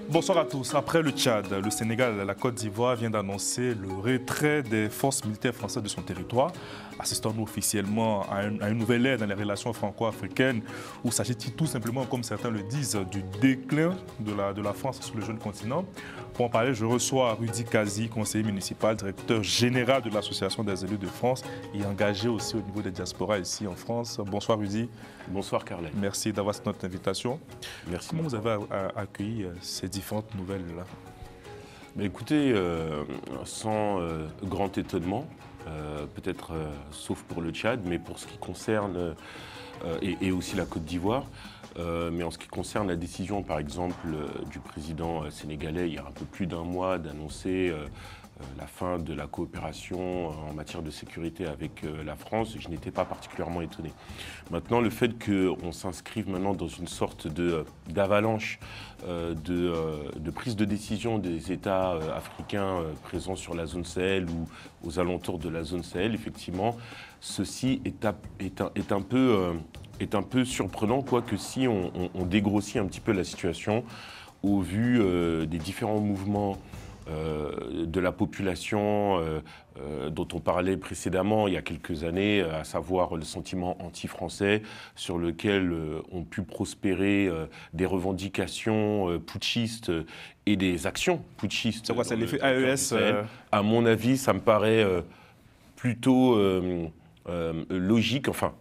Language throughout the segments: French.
Bonsoir à tous. Après le Tchad, le Sénégal et la Côte d'Ivoire viennent d'annoncer le retrait des forces militaires françaises de son territoire. Assistons-nous officiellement à une nouvelle ère dans les relations franco-africaines, où s'agit-il tout simplement, comme certains le disent, du déclin de la France sur le jeune continent? Pour en parler, je reçois Rudy Kazi, conseiller municipal, directeur général de l'Association des élus de France et engagé aussi au niveau des diasporas ici en France. Bonsoir Rudy. Bonsoir Carlet. Merci d'avoir accepté notre invitation. Merci. Comment vous avez accueilli ces différentes nouvelles-là? Écoutez, sans grand étonnement, peut-être sauf pour le Tchad, mais pour ce qui concerne, et aussi la Côte d'Ivoire, mais en ce qui concerne la décision, par exemple, du président sénégalais, il y a un peu plus d'un mois, d'annoncer la fin de la coopération en matière de sécurité avec la France, je n'étais pas particulièrement étonné. Maintenant, le fait qu'on s'inscrive maintenant dans une sorte d'avalanche de prise de décision des États africains présents sur la zone Sahel ou aux alentours de la zone Sahel, effectivement, ceci est un peu surprenant, quoique si on dégrossit un petit peu la situation au vu des différents mouvements de la population dont on parlait précédemment il y a quelques années, à savoir le sentiment anti-français sur lequel ont pu prospérer des revendications putschistes et des actions putschistes. C'est quoi, c'est l'effet AES À mon avis, ça me paraît plutôt logique, enfin.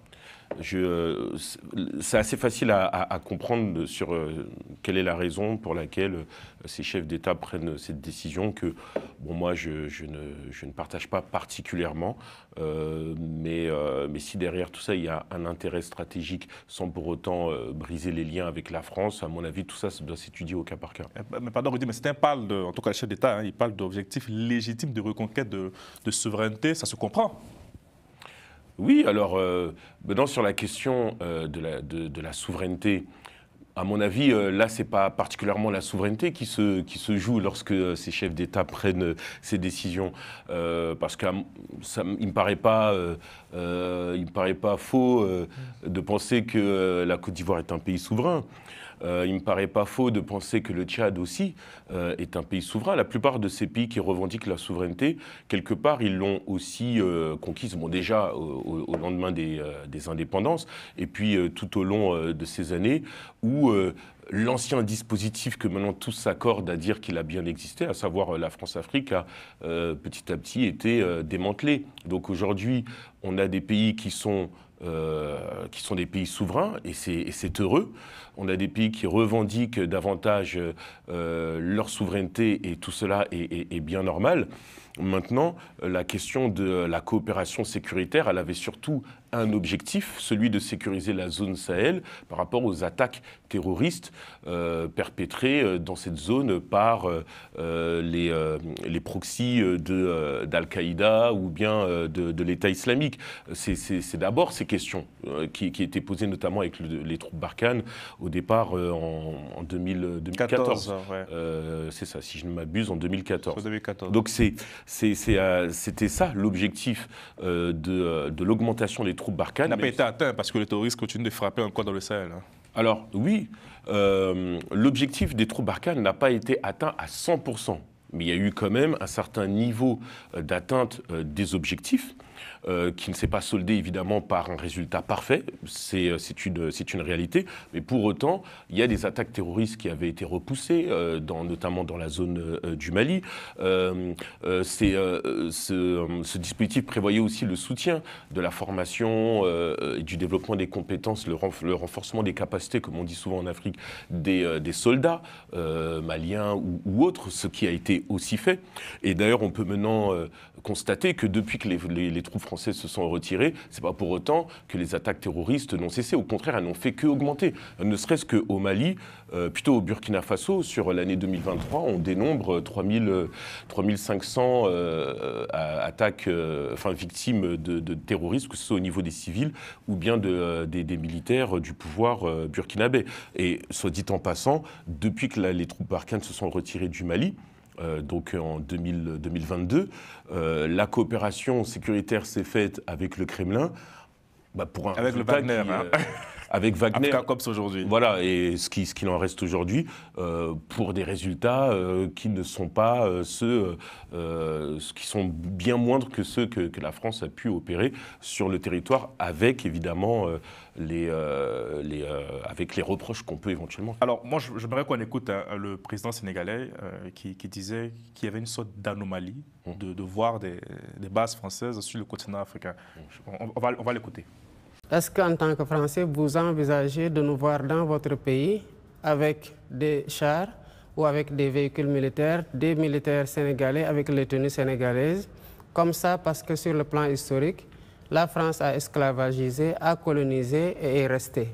C'est assez facile à comprendre sur quelle est la raison pour laquelle ces chefs d'État prennent cette décision que, bon, moi, je ne partage pas particulièrement. Mais si derrière tout ça, il y a un intérêt stratégique sans pour autant briser les liens avec la France, à mon avis, tout ça doit s'étudier au cas par cas. Mais pardon, Rudy, mais certains parlent, en tout cas les chefs d'État, ils parlent d'objectifs légitimes de reconquête de souveraineté, ça se comprend. Oui, alors, maintenant sur la question de la souveraineté, à mon avis, là, ce n'est pas particulièrement la souveraineté qui se joue lorsque ces chefs d'État prennent ces décisions. Parce qu'il ne me paraît pas faux de penser que la Côte d'Ivoire est un pays souverain. Il ne me paraît pas faux de penser que le Tchad aussi est un pays souverain. La plupart de ces pays qui revendiquent la souveraineté, quelque part, ils l'ont aussi conquise, bon, déjà au lendemain des indépendances, et puis tout au long de ces années où l'ancien dispositif que maintenant tous s'accordent à dire qu'il a bien existé, à savoir la France-Afrique, a petit à petit été démantelé. Donc aujourd'hui, on a des pays qui sont des pays souverains, et c'est heureux. On a des pays qui revendiquent davantage leur souveraineté, et tout cela est bien normal. Maintenant, la question de la coopération sécuritaire, elle avait surtout un objectif, celui de sécuriser la zone Sahel par rapport aux attaques terroristes perpétrées dans cette zone par les proxys d'Al-Qaïda ou bien de l'État islamique. C'est d'abord ces questions qui étaient posées notamment avec les troupes Barkhane au départ en 2014. Ouais. C'est ça, si je ne m'abuse, en 2014. 2014. Donc c'était ça l'objectif de l'augmentation des troupes Barkhane. Il n'a pas été atteint parce que les terroristes continuent de frapper encore dans le Sahel. Alors oui, l'objectif des troupes Barkhane n'a pas été atteint à 100%. Mais il y a eu quand même un certain niveau d'atteinte des objectifs qui ne s'est pas soldé évidemment par un résultat parfait, c'est une réalité, mais pour autant, il y a des attaques terroristes qui avaient été repoussées, notamment dans la zone du Mali. Ce dispositif prévoyait aussi le soutien de la formation et du développement des compétences, le renforcement des capacités, comme on dit souvent en Afrique, des soldats maliens ou autres, ce qui a été aussi fait. Et d'ailleurs, on peut maintenant constater que depuis que les troupes françaises se sont retirées, c'est pas pour autant que les attaques terroristes n'ont cessé. Au contraire, elles n'ont fait qu'augmenter. Ne serait-ce qu'au Mali, plutôt au Burkina Faso, sur l'année 2023, on dénombre 3500 attaques, victimes de terrorisme, que ce soit au niveau des civils ou bien des militaires du pouvoir burkinabé. Et soit dit en passant, depuis que les troupes Barkhane se sont retirées du Mali, donc en 2022. La coopération sécuritaire s'est faite avec le Kremlin. Pour avec le Wagner, avec Wagner. Africa Corps aujourd'hui. Voilà, et ce qu'il en reste aujourd'hui, pour des résultats qui ne sont pas ceux qui sont bien moindres que ceux que la France a pu opérer sur le territoire, avec évidemment avec les reproches qu'on peut éventuellement faire. Alors, moi, j'aimerais qu'on écoute le président sénégalais qui disait qu'il y avait une sorte d'anomalie de voir des bases françaises sur le continent africain. On va l'écouter. Est-ce qu'en tant que Français, vous envisagez de nous voir dans votre pays avec des chars ou avec des véhicules militaires, des militaires sénégalais avec les tenues sénégalaises, comme ça parce que sur le plan historique, la France a esclavagisé, a colonisé et est restée.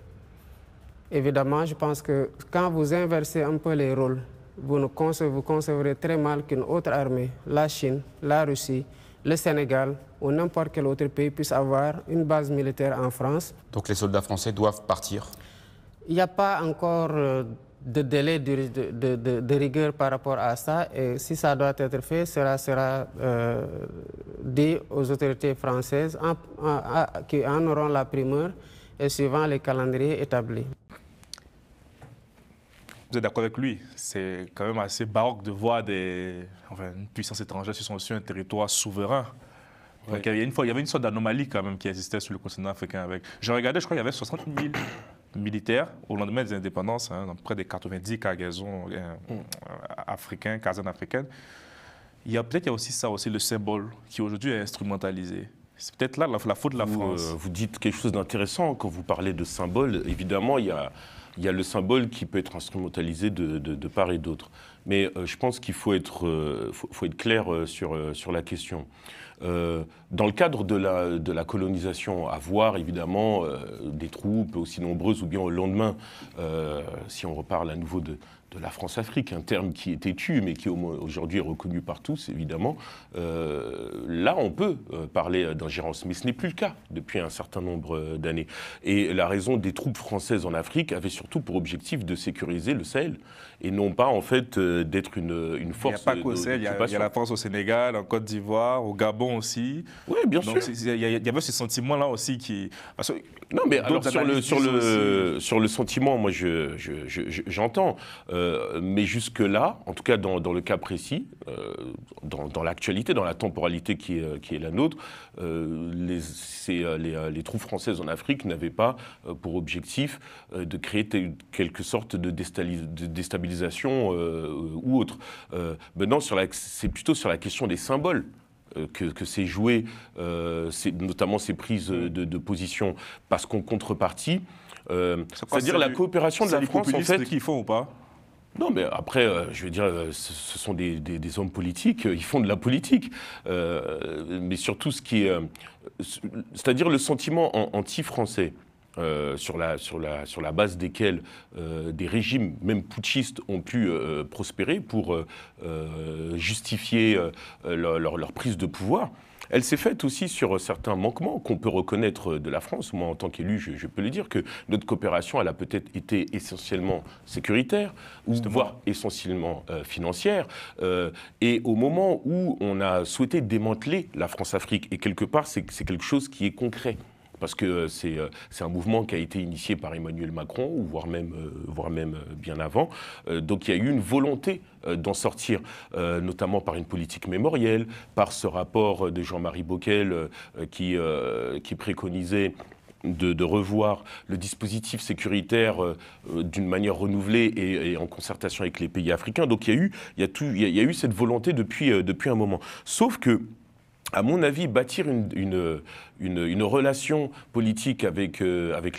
Évidemment, je pense que quand vous inversez un peu les rôles, vous concevrez très mal qu'une autre armée, la Chine, la Russie, le Sénégal ou n'importe quel autre pays puisse avoir une base militaire en France. Donc les soldats français doivent partir? Il n'y a pas encore de délai de rigueur par rapport à ça, et si ça doit être fait, sera dit aux autorités françaises qui en auront la primeur et suivant les calendriers établis. Vous êtes d'accord avec lui? C'est quand même assez baroque de voir une puissance étrangère sur un territoire souverain. Ouais. Il y avait une sorte d'anomalie quand même qui existait sur le continent africain. Je regardais, je crois qu'il y avait 60 000 militaires au lendemain des indépendances, dans près de 90 cargaisons africaines, casernes africaines. Il y a aussi ça, le symbole qui aujourd'hui est instrumentalisé. C'est peut-être là la faute de la France. Vous dites quelque chose d'intéressant quand vous parlez de symbole. Évidemment, il y a le symbole qui peut être instrumentalisé de part et d'autre. Mais je pense qu'il faut être clair sur la question. Dans le cadre de la colonisation, avoir évidemment des troupes aussi nombreuses, ou bien au lendemain, si on reparle à nouveau de la France-Afrique, un terme qui est têtu, mais qui aujourd'hui est reconnu par tous, évidemment, là on peut parler d'ingérence, mais ce n'est plus le cas depuis un certain nombre d'années. Et la raison des troupes françaises en Afrique avait surtout pour objectif de sécuriser le Sahel, et non pas en fait d'être une force. Il n'y a pas qu'au Sahel, il y a la France au Sénégal, en Côte d'Ivoire, au Gabon aussi. Oui, bien sûr. Il y avait ce sentiment-là aussi qui... Non, mais alors sur le sentiment, moi j'entends. Mais jusque-là, en tout cas dans le cas précis, dans l'actualité, dans la temporalité qui est la nôtre, les troupes françaises en Afrique n'avaient pas pour objectif de créer quelque sorte de déstabilisation ou autre. Maintenant, c'est plutôt sur la question des symboles que c'est joué, notamment ces prises de position, parce qu'en contrepartie, c'est-à-dire la coopération de la France, en fait... qu'ils font ou pas? Non, mais après, je veux dire, ce sont des hommes politiques, ils font de la politique. Mais surtout, c'est-à-dire le sentiment anti-français, sur la base desquels des régimes, même putschistes, ont pu prospérer pour justifier leur prise de pouvoir. Elle s'est faite aussi sur certains manquements qu'on peut reconnaître de la France. Moi, en tant qu'élu, je peux le dire que notre coopération, elle a peut-être été essentiellement sécuritaire, ou voire essentiellement financière. Et au moment où on a souhaité démanteler la France-Afrique, et quelque part, c'est quelque chose qui est concret. Parce que c'est un mouvement qui a été initié par Emmanuel Macron, ou voire même bien avant. Donc il y a eu une volonté d'en sortir, notamment par une politique mémorielle, par ce rapport de Jean-Marie Bockel qui préconisait de revoir le dispositif sécuritaire d'une manière renouvelée et en concertation avec les pays africains. Donc il y a eu cette volonté depuis un moment. Sauf que, à mon avis, bâtir une relation politique avec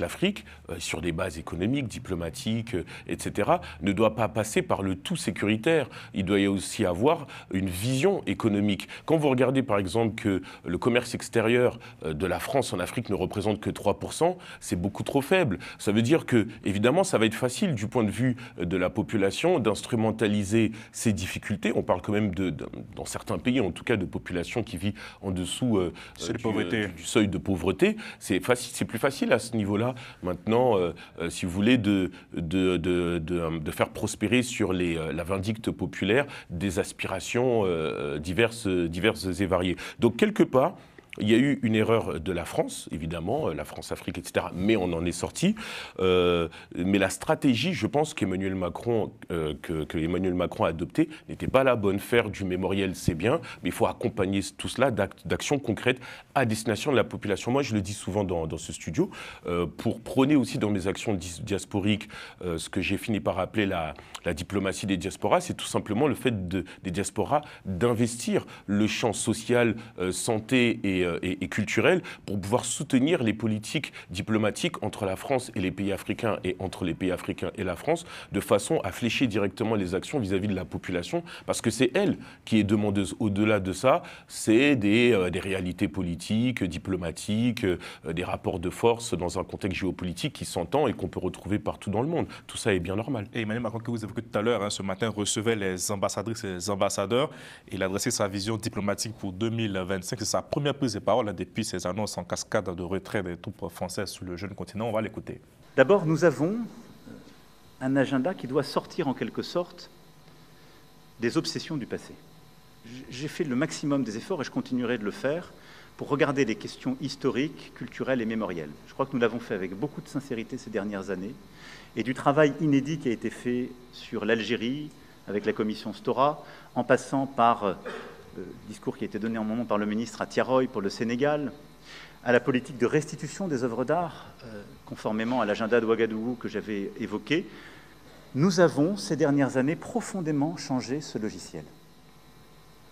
l'Afrique, sur des bases économiques, diplomatiques, etc., ne doit pas passer par le tout sécuritaire. Il doit y aussi avoir une vision économique. Quand vous regardez, par exemple, que le commerce extérieur de la France en Afrique ne représente que 3%, c'est beaucoup trop faible. Ça veut dire que, évidemment, ça va être facile, du point de vue de la population, d'instrumentaliser ces difficultés. On parle quand même, dans certains pays, en tout cas, de population qui vit en dessous du seuil de pauvreté. C'est plus facile à ce niveau-là, maintenant, si vous voulez, de faire prospérer sur la vindicte populaire des aspirations diverses et variées. Donc, quelque part, il y a eu une erreur de la France, évidemment, la France-Afrique, etc., mais on en est sorti. Mais la stratégie, je pense, qu'Emmanuel Macron a adoptée n'était pas la bonne. Faire du mémoriel, c'est bien, mais il faut accompagner tout cela d'actions concrètes à destination de la population. Moi, je le dis souvent dans ce studio, pour prôner aussi dans mes actions diasporiques ce que j'ai fini par appeler la diplomatie des diasporas, c'est tout simplement le fait des diasporas d'investir le champ social, santé et culturel pour pouvoir soutenir les politiques diplomatiques entre la France et les pays africains et entre les pays africains et la France, de façon à flécher directement les actions vis-à-vis de la population, parce que c'est elle qui est demandeuse. Au-delà de ça, c'est des réalités politiques, diplomatiques, des rapports de force dans un contexte géopolitique qui s'entend et qu'on peut retrouver partout dans le monde. Tout ça est bien normal. Et Emmanuel Macron, que vous évoquez tout à l'heure, ce matin, recevait les ambassadrices et les ambassadeurs. Il a adressé sa vision diplomatique pour 2025. C'est sa première prise de parole depuis ces annonces en cascade de retrait des troupes françaises sur le jeune continent. On va l'écouter. D'abord, nous avons un agenda qui doit sortir en quelque sorte des obsessions du passé. J'ai fait le maximum des efforts et je continuerai de le faire pour regarder les questions historiques, culturelles et mémorielles. Je crois que nous l'avons fait avec beaucoup de sincérité ces dernières années et du travail inédit qui a été fait sur l'Algérie avec la commission Stora, en passant par le discours qui a été donné en mon nom par le ministre à Tiaroy pour le Sénégal, à la politique de restitution des œuvres d'art, conformément à l'agenda de Ouagadougou que j'avais évoqué. Nous avons, ces dernières années, profondément changé ce logiciel.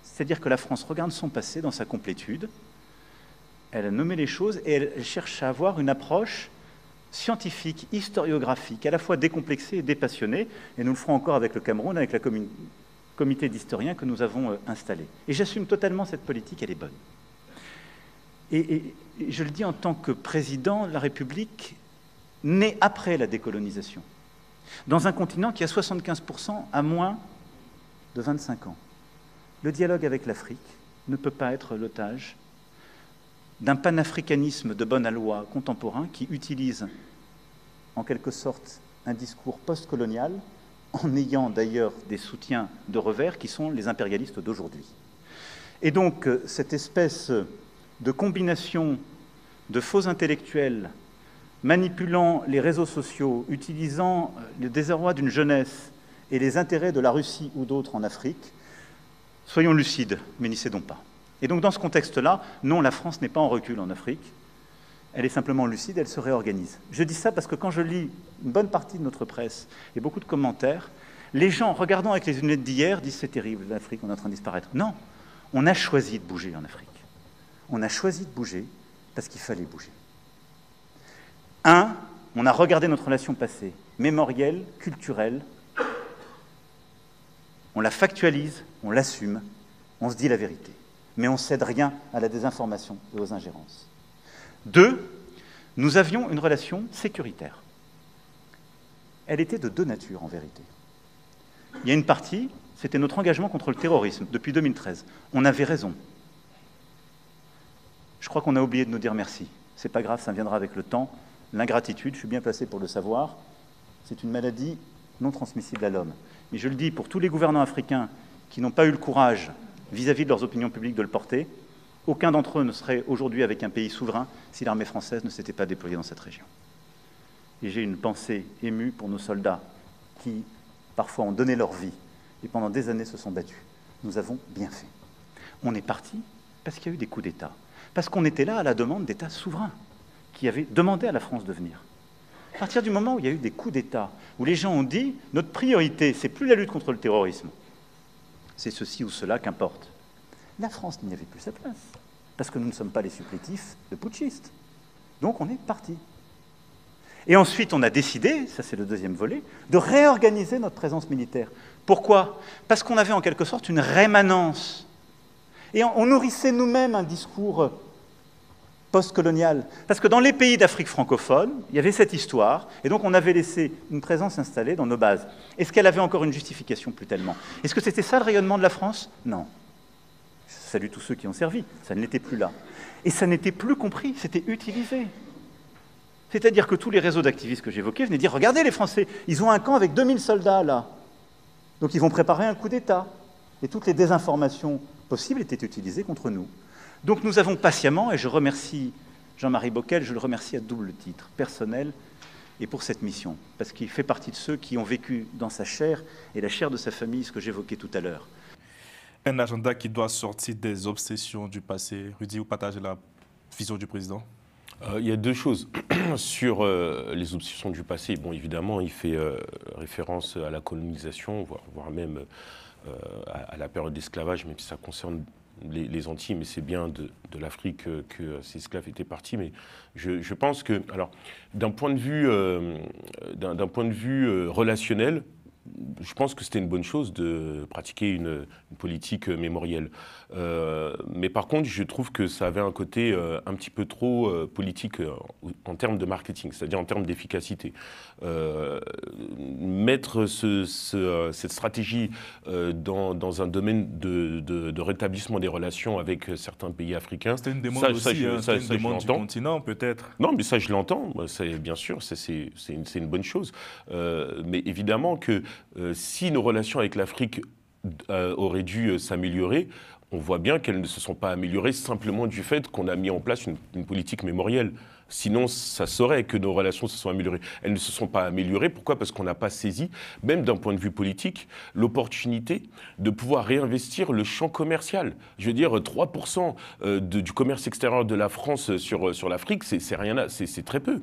C'est-à-dire que la France regarde son passé dans sa complétude, elle a nommé les choses et elle cherche à avoir une approche scientifique, historiographique, à la fois décomplexée et dépassionnée, et nous le ferons encore avec le Cameroun, avec la comité d'historiens que nous avons installé. Et j'assume totalement cette politique, elle est bonne. Et je le dis en tant que président de la République, né après la décolonisation, dans un continent qui a 75% à moins de 25 ans. Le dialogue avec l'Afrique ne peut pas être l'otage d'un panafricanisme de bonne aloi contemporain qui utilise en quelque sorte un discours post-colonial en ayant d'ailleurs des soutiens de revers qui sont les impérialistes d'aujourd'hui. Et donc cette espèce de combination de faux intellectuels manipulant les réseaux sociaux, utilisant le désarroi d'une jeunesse et les intérêts de la Russie ou d'autres en Afrique, soyons lucides, mais n'y cédons pas. Et donc dans ce contexte-là, non, la France n'est pas en recul en Afrique, elle est simplement lucide, elle se réorganise. Je dis ça parce que quand je lis une bonne partie de notre presse et beaucoup de commentaires, les gens, regardant avec les lunettes d'hier, disent « c'est terrible, l'Afrique, on est en train de disparaître ». Non, on a choisi de bouger en Afrique. On a choisi de bouger parce qu'il fallait bouger. Un, on a regardé notre relation passée, mémorielle, culturelle, on la factualise, on l'assume, on se dit la vérité. Mais on ne cède rien à la désinformation et aux ingérences. Deux, nous avions une relation sécuritaire. Elle était de deux natures, en vérité. Il y a une partie, c'était notre engagement contre le terrorisme, depuis 2013. On avait raison. Je crois qu'on a oublié de nous dire merci. C'est pas grave, ça viendra avec le temps. L'ingratitude, je suis bien placé pour le savoir, c'est une maladie non transmissible à l'homme. Mais je le dis pour tous les gouvernants africains qui n'ont pas eu le courage vis-à-vis de leurs opinions publiques de le porter, aucun d'entre eux ne serait aujourd'hui avec un pays souverain si l'armée française ne s'était pas déployée dans cette région. Et j'ai une pensée émue pour nos soldats qui, parfois, ont donné leur vie et pendant des années se sont battus. Nous avons bien fait. On est parti parce qu'il y a eu des coups d'État, parce qu'on était là à la demande d'États souverains qui avaient demandé à la France de venir. À partir du moment où il y a eu des coups d'État, où les gens ont dit « notre priorité, c'est plus la lutte contre le terrorisme, c'est ceci ou cela qu'importe », la France n'y avait plus sa place, parce que nous ne sommes pas les supplétifs de putschistes. Donc on est parti. Et ensuite, on a décidé, ça c'est le deuxième volet, de réorganiser notre présence militaire. Pourquoi? Parce qu'on avait en quelque sorte une rémanence. Et on nourrissait nous-mêmes un discours post-colonial. Parce que dans les pays d'Afrique francophone, il y avait cette histoire, et donc on avait laissé une présence installée dans nos bases. Est-ce qu'elle avait encore une justification? Plus tellement. Est-ce que c'était ça le rayonnement de la France? Non. salue tous ceux qui ont servi, ça ne l'était plus là. Et ça n'était plus compris, c'était utilisé. C'est-à-dire que tous les réseaux d'activistes que j'évoquais venaient dire « Regardez les Français, ils ont un camp avec 2000 soldats là. Donc ils vont préparer un coup d'État. » Et toutes les désinformations possibles étaient utilisées contre nous. Donc nous avons patiemment, et je remercie Jean-Marie Bockel, je le remercie à double titre, personnel et pour cette mission, parce qu'il fait partie de ceux qui ont vécu dans sa chair et la chair de sa famille, ce que j'évoquais tout à l'heure. Un agenda qui doit sortir des obsessions du passé. Rudy, vous partagez la vision du président? Il y a deux choses. Sur les obsessions du passé, bon, évidemment, il fait référence à la colonisation, voire même à la période d'esclavage, même si ça concerne les Antilles, mais c'est bien de l'Afrique que ces esclaves étaient partis. Mais je pense que, alors, d'un point de vue relationnel, je pense que c'était une bonne chose de pratiquer une politique mémorielle. Mais par contre, je trouve que ça avait un côté un petit peu trop politique en termes de marketing, c'est-à-dire en termes d'efficacité. Mettre cette stratégie dans un domaine de rétablissement des relations avec certains pays africains. C'était une demande aussi, c'était une demande du continent peut-être. Non, mais ça je l'entends, bien sûr, c'est une bonne chose. Mais évidemment que si nos relations avec l'Afrique auraient dû s'améliorer, on voit bien qu'elles ne se sont pas améliorées simplement du fait qu'on a mis en place une politique mémorielle. Sinon, ça saurait que nos relations se sont améliorées. Elles ne se sont pas améliorées. Pourquoi ? Parce qu'on n'a pas saisi, même d'un point de vue politique, l'opportunité de pouvoir réinvestir le champ commercial. Je veux dire, 3% du commerce extérieur de la France sur l'Afrique, c'est rien, c'est très peu.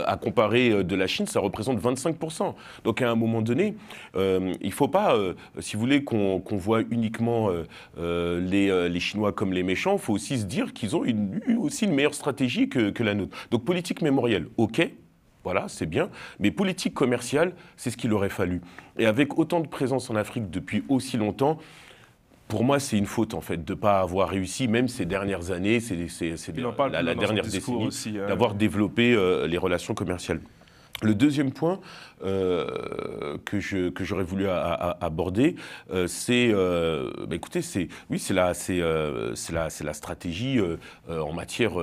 À comparer de la Chine, ça représente 25%. Donc à un moment donné, il ne faut pas, si vous voulez, qu'on voit uniquement les Chinois comme les méchants. Il faut aussi se dire qu'ils ont eu aussi une meilleure stratégie que la nôtre. Donc politique mémorielle, ok, voilà, c'est bien, mais politique commerciale, c'est ce qu'il aurait fallu. Et avec autant de présence en Afrique depuis aussi longtemps, pour moi, c'est une faute, en fait, de ne pas avoir réussi, même ces dernières années, la dernière décennie, d'avoir développé les relations commerciales. Le deuxième point que j'aurais voulu aborder, c'est, écoutez, c'est la stratégie en matière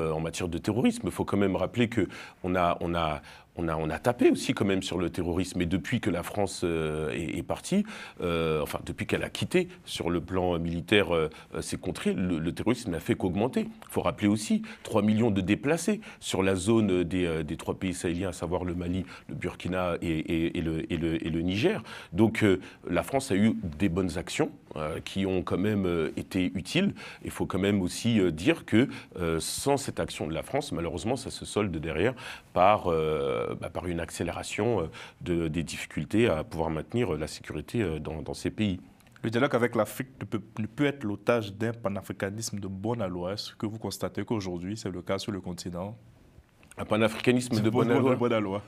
de terrorisme. Il faut quand même rappeler que on a tapé aussi quand même sur le terrorisme, et depuis que la France est partie, enfin depuis qu'elle a quitté sur le plan militaire ces contrées, le terrorisme n'a fait qu'augmenter. Il faut rappeler aussi 3 millions de déplacés sur la zone des 3 pays sahéliens, à savoir le Mali, le Burkina et le Niger. Donc la France a eu des bonnes actions qui ont quand même été utiles. Il faut quand même aussi dire que sans cette action de la France, malheureusement, ça se solde derrière par une accélération des difficultés à pouvoir maintenir la sécurité dans ces pays. Le dialogue avec l'Afrique ne peut être l'otage d'un panafricanisme de bon aloi. Est-ce que vous constatez qu'aujourd'hui, c'est le cas sur le continent? Un panafricanisme de bon aloi.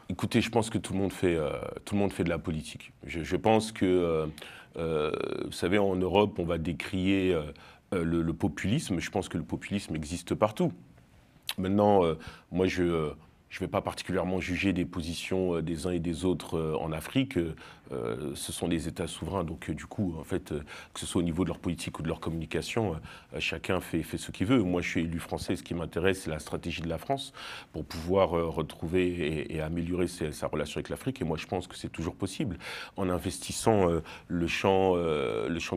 Écoutez, je pense que tout le monde fait de la politique. Je pense que, vous savez, en Europe, on va décrier le populisme. Je pense que le populisme existe partout. Maintenant, moi, je ne vais pas particulièrement juger des positions des uns et des autres en Afrique. Ce sont des États souverains, donc du coup, en fait, que ce soit au niveau de leur politique ou de leur communication, chacun fait ce qu'il veut. Moi, je suis élu français, ce qui m'intéresse, c'est la stratégie de la France pour pouvoir retrouver et améliorer sa relation avec l'Afrique. Et moi, je pense que c'est toujours possible, en investissant le champ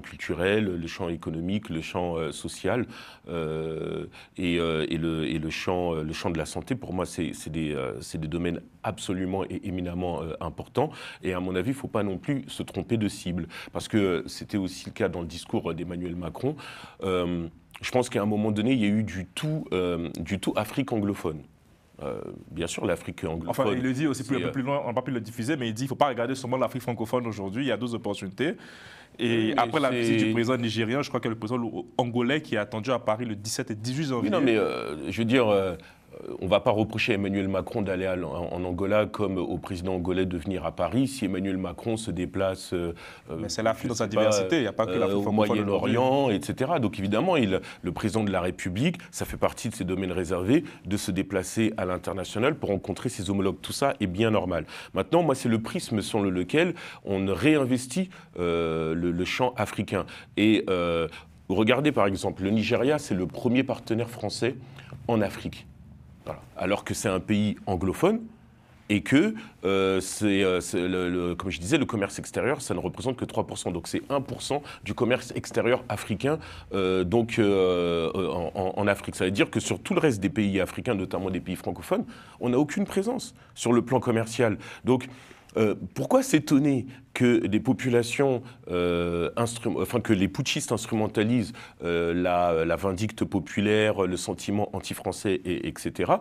culturel, le champ économique, le champ social et le champ de la santé. Pour moi, c'est des domaines absolument et éminemment importants. Et à mon avis, il ne faut pas non plus se tromper de cible. Parce que c'était aussi le cas dans le discours d'Emmanuel Macron. Je pense qu'à un moment donné, il y a eu du tout Afrique anglophone. Bien sûr, l'Afrique anglophone... Enfin, il le dit aussi un peu plus loin, on n'a pas pu le diffuser, mais il dit qu'il ne faut pas regarder seulement l'Afrique francophone aujourd'hui, il y a d'autres opportunités. Et après la visite du président nigérien, je crois que le président angolais qui est attendu à Paris le 17 et 18 janvier... Oui, non, mais je veux dire... on ne va pas reprocher à Emmanuel Macron d'aller en Angola comme au président angolais de venir à Paris. Si Emmanuel Macron se déplace mais c'est l'Afrique dans sa diversité, il n'y a pas que l'Afrique au Moyen-Orient, etc. Donc évidemment, le président de la République, ça fait partie de ses domaines réservés, de se déplacer à l'international pour rencontrer ses homologues. Tout ça est bien normal. Maintenant, moi, c'est le prisme selon lequel on réinvestit le champ africain. Et regardez par exemple, le Nigeria, c'est le premier partenaire français en Afrique. Voilà. Alors que c'est un pays anglophone et que, comme je disais, le commerce extérieur, ça ne représente que 3%. Donc c'est 1% du commerce extérieur africain en Afrique. Ça veut dire que sur tout le reste des pays africains, notamment des pays francophones, on n'a aucune présence sur le plan commercial. Donc pourquoi s'étonner que des populations, que les putschistes instrumentalisent la vindicte populaire, le sentiment anti-français, etc.,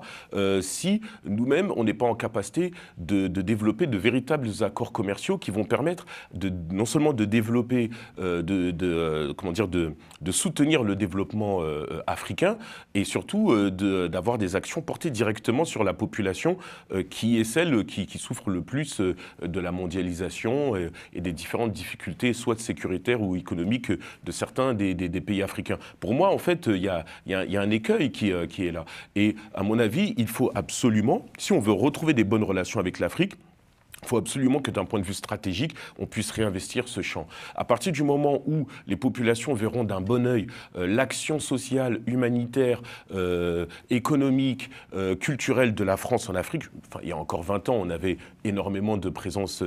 si nous-mêmes, on n'est pas en capacité de développer de véritables accords commerciaux qui vont permettre non seulement de développer, de soutenir le développement africain, et surtout d'avoir des actions portées directement sur la population qui est celle qui souffre le plus de la mondialisation et des différentes difficultés, soit sécuritaires ou économiques, de certains des pays africains. Pour moi, en fait, il y a un écueil qui est là. Et à mon avis, il faut absolument, si on veut retrouver des bonnes relations avec l'Afrique, il faut absolument que d'un point de vue stratégique, on puisse réinvestir ce champ. À partir du moment où les populations verront d'un bon œil l'action sociale, humanitaire, économique, culturelle de la France en Afrique, enfin, il y a encore 20 ans, on avait énormément de présence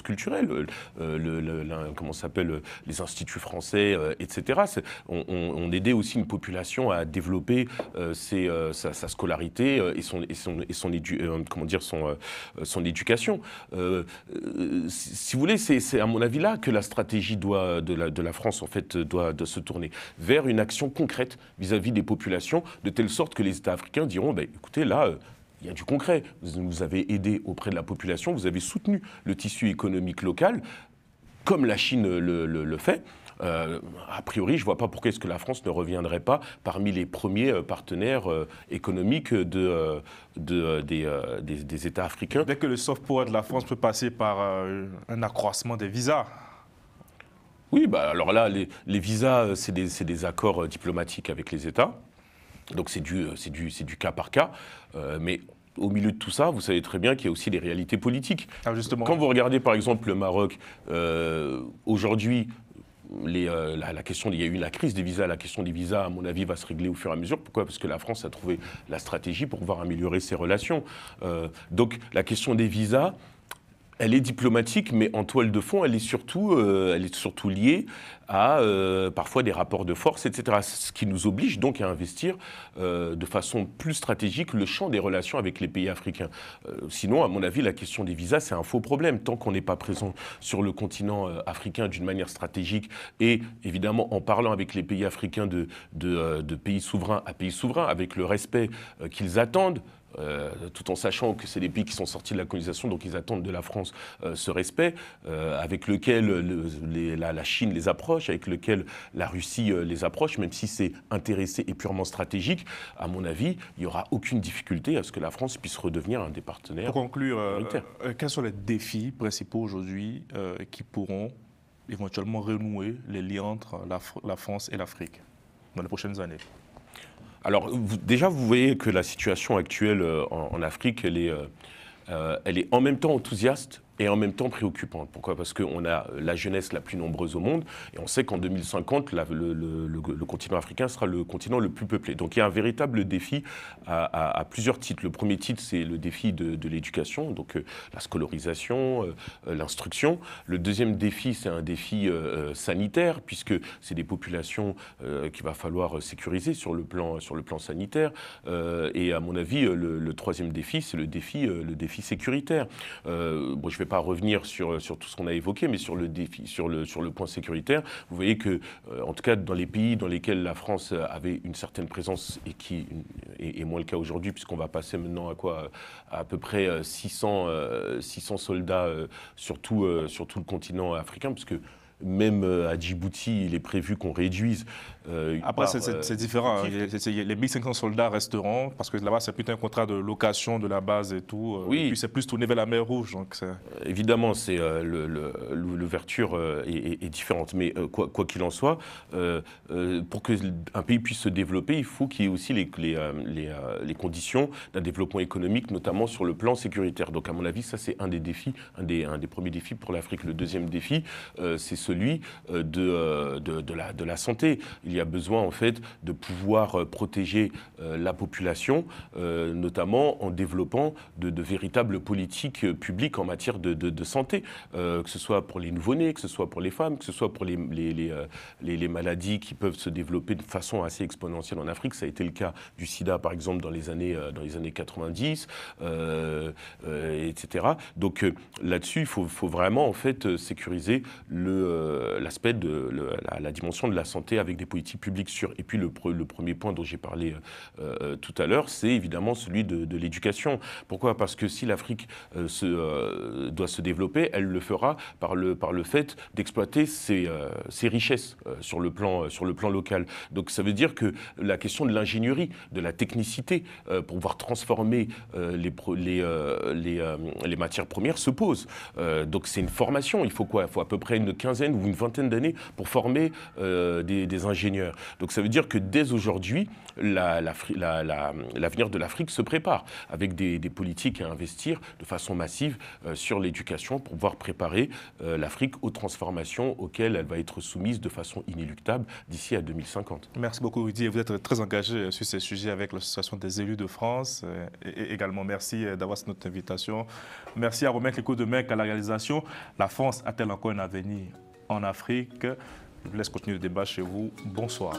culturelle, comment ça s'appelle, les instituts français, etc. On aidait aussi une population à développer sa scolarité et son éducation. Si vous voulez, c'est à mon avis là que la stratégie de la France en fait doit se tourner vers une action concrète vis-à-vis des populations, de telle sorte que les États africains diront écoutez, là, il y a du concret. Vous avez aidé auprès de la population, vous avez soutenu le tissu économique local, comme la Chine le fait. A priori, je ne vois pas pourquoi est-ce que la France ne reviendrait pas parmi les premiers partenaires économiques des États africains. Dès que le soft power de la France peut passer par un accroissement des visas. Oui, alors là, les visas, c'est des accords diplomatiques avec les États. Donc c'est du cas par cas. Mais au milieu de tout ça, vous savez très bien qu'il y a aussi des réalités politiques. Ah, justement. Quand vous regardez par exemple le Maroc, aujourd'hui, la question, il y a eu la crise des visas. La question des visas, à mon avis, va se régler au fur et à mesure. Pourquoi ? Parce que la France a trouvé la stratégie pour pouvoir améliorer ses relations. Donc la question des visas, elle est diplomatique, mais en toile de fond, elle est surtout liée à parfois des rapports de force, etc. Ce qui nous oblige donc à investir de façon plus stratégique le champ des relations avec les pays africains. Sinon, à mon avis, la question des visas, c'est un faux problème. Tant qu'on n'est pas présent sur le continent africain d'une manière stratégique et évidemment en parlant avec les pays africains de pays souverains à pays souverains, avec le respect qu'ils attendent, tout en sachant que c'est des pays qui sont sortis de la colonisation, donc ils attendent de la France ce respect, avec lequel la Chine les approche, avec lequel la Russie les approche, même si c'est intéressé et purement stratégique, à mon avis, il n'y aura aucune difficulté à ce que la France puisse redevenir un des partenaires. Pour conclure, quels sont les défis principaux aujourd'hui qui pourront éventuellement renouer les liens entre la France et l'Afrique dans les prochaines années ? Alors, déjà, vous voyez que la situation actuelle en Afrique, elle est en même temps enthousiaste et en même temps préoccupante. Pourquoi ? Parce qu'on a la jeunesse la plus nombreuse au monde et on sait qu'en 2050, le continent africain sera le continent le plus peuplé. Donc il y a un véritable défi à plusieurs titres. Le premier titre, c'est le défi de l'éducation, donc la scolarisation, l'instruction. Le deuxième défi, c'est un défi sanitaire, puisque c'est des populations qu'il va falloir sécuriser sur le plan sanitaire. Et à mon avis, le troisième défi, c'est le défi sécuritaire. Bon, je vais pas revenir sur tout ce qu'on a évoqué, mais sur le défi, sur le point sécuritaire, vous voyez que, en tout cas, dans les pays dans lesquels la France avait une certaine présence et qui est moins le cas aujourd'hui, puisqu'on va passer maintenant à peu près 600 soldats sur tout le continent africain, puisque même à Djibouti, il est prévu qu'on réduise. Après, c'est différent. Les 1500 soldats resteront, parce que là-bas, c'est plutôt un contrat de location de la base et tout. Oui. Et puis, c'est plus tourné vers la mer Rouge. Donc évidemment, l'ouverture est différente. Mais quoi qu'il en soit, pour qu'un pays puisse se développer, il faut qu'il y ait aussi les conditions d'un développement économique, notamment sur le plan sécuritaire. Donc, à mon avis, ça, c'est un des défis, un des premiers défis pour l'Afrique. Le deuxième défi, c'est celui de la santé. Il y a besoin, en fait, de pouvoir protéger la population, notamment en développant de véritables politiques publiques en matière de santé, que ce soit pour les nouveau-nés, que ce soit pour les femmes, que ce soit pour les maladies qui peuvent se développer de façon assez exponentielle en Afrique. Ça a été le cas du sida, par exemple, dans les années 90, etc. Donc là-dessus, il faut vraiment, en fait, sécuriser l'aspect de la dimension de la santé avec des politiques publiques sûres. Et puis le premier point dont j'ai parlé tout à l'heure, c'est évidemment celui de l'éducation. Pourquoi ? Parce que si l'Afrique doit se développer, elle le fera par le fait d'exploiter ses richesses sur le plan local. Donc ça veut dire que la question de l'ingénierie, de la technicité, pour pouvoir transformer les matières premières se pose. Donc c'est une formation. Il faut quoi ? Il faut à peu près une quinzaine ou une vingtaine d'années pour former des ingénieurs. Donc ça veut dire que dès aujourd'hui, l'avenir de l'Afrique se prépare avec des politiques à investir de façon massive sur l'éducation pour pouvoir préparer l'Afrique aux transformations auxquelles elle va être soumise de façon inéluctable d'ici à 2050. Merci beaucoup, Rudy. Vous êtes très engagé sur ces sujets avec l'Association des élus de France. Et également, merci d'avoir accepté notre invitation. Merci à Romain Clicquot-Domingue à la réalisation. La France a-t-elle encore un avenir en Afrique ? Je vous laisse continuer le débat chez vous. Bonsoir.